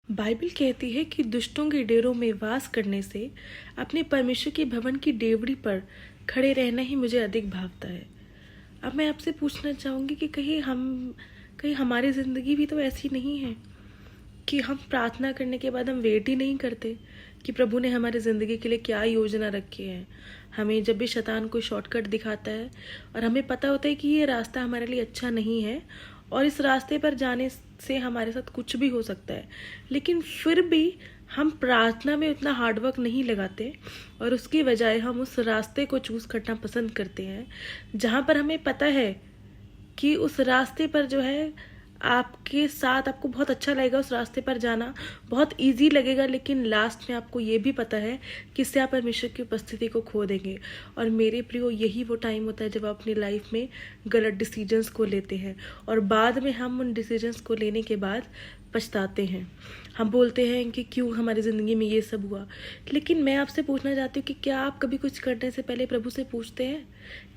Bible कहती है कि दुष्टों के डेरों में वास करने से अपने परमेश्वर के भवन की डेवड़ी पर खड़े रहना ही मुझे अधिक भावता है। अब मैं आपसे पूछना चाहूँगी कि कहीं हमारी ज़िंदगी भी तो ऐसी नहीं है कि हम प्रार्थना करने के बाद हम वेट ही नहीं करते कि प्रभु ने हमारी ज़िंदगी के लिए क्या योजना रखी है। हमें जब भी शैतान कोई शॉर्टकट दिखाता है और हमें पता होता है कि ये रास्ता हमारे लिए अच्छा नहीं है और इस रास्ते पर जाने से हमारे साथ कुछ भी हो सकता है, लेकिन फिर भी हम प्रार्थना में उतना हार्डवर्क नहीं लगाते और उसकी बजाय हम उस रास्ते को चूज़ करना पसंद करते हैं जहाँ पर हमें पता है कि उस रास्ते पर जो है आपके साथ आपको बहुत अच्छा लगेगा, उस रास्ते पर जाना बहुत इजी लगेगा, लेकिन लास्ट में आपको ये भी पता है कि इससे आप परमेश्वर की उपस्थिति को खो देंगे। और मेरे प्रियो, यही वो टाइम होता है जब आप अपनी लाइफ में गलत डिसीजंस को लेते हैं और बाद में हम उन डिसीजंस को लेने के बाद पछताते हैं। हम बोलते हैं कि क्यों हमारी ज़िंदगी में ये सब हुआ। लेकिन मैं आपसे पूछना चाहती हूँ कि क्या आप कभी कुछ करने से पहले प्रभु से पूछते हैं?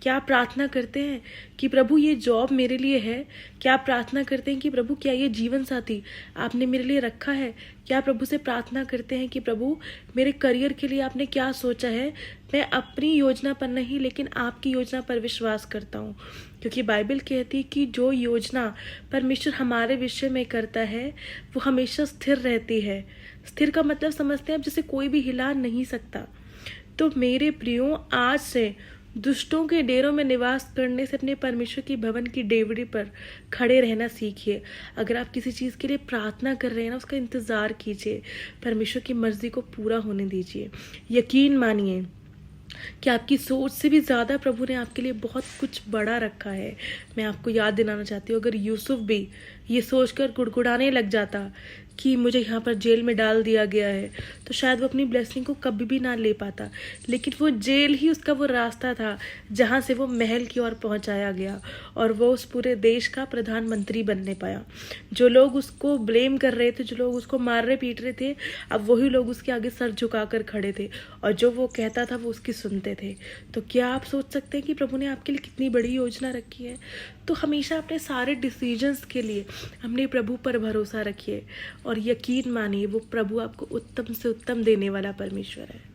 क्या आप प्रार्थना करते हैं कि प्रभु ये जॉब मेरे लिए है? क्या आप प्रार्थना करते हैं कि प्रभु क्या ये जीवन साथी आपने मेरे लिए रखा है? क्या प्रभु से प्रार्थना करते हैं कि प्रभु मेरे करियर के लिए आपने क्या सोचा है? मैं अपनी योजना पर नहीं लेकिन आपकी योजना पर विश्वास करता हूँ, क्योंकि बाइबल कहती है कि जो योजना परमेश्वर हमारे विषय में करता है वो हमेशा स्थिर रहती है। स्थिर का मतलब समझते हैं आप, जिसे कोई भी हिला नहीं सकता। तो मेरे प्रियो, आज से दुष्टों के डेरों में निवास करने से अपने परमेश्वर की भवन की डेवड़ी पर खड़े रहना सीखिए। अगर आप किसी चीज़ के लिए प्रार्थना कर रहे हैं ना, उसका इंतज़ार कीजिए, परमेश्वर की मर्जी को पूरा होने दीजिए। यकीन मानिए कि आपकी सोच से भी ज़्यादा प्रभु ने आपके लिए बहुत कुछ बड़ा रखा है। मैं आपको याद दिलाना चाहती हूँ, अगर यूसुफ भी ये सोचकर गुड़गुड़ाने लग जाता कि मुझे यहाँ पर जेल में डाल दिया गया है, तो शायद वो अपनी ब्लेसिंग को कभी भी ना ले पाता। लेकिन वो जेल ही उसका वो रास्ता था जहाँ से वो महल की ओर पहुँचाया गया और वो उस पूरे देश का प्रधानमंत्री बनने पाया। जो लोग उसको ब्लेम कर रहे थे, जो लोग उसको मार रहे पीट रहे थे, अब वही लोग उसके आगे सर झुकाकर खड़े थे और जो वो कहता था वो उसकी सुनते थे। तो क्या आप सोच सकते हैं कि प्रभु ने आपके लिए कितनी बड़ी योजना रखी है? तो हमेशा अपने सारे डिसीजंस के लिए अपने प्रभु पर भरोसा रखिए और यकीन मानिए वो प्रभु आपको उत्तम से उत्तम देने वाला परमेश्वर है।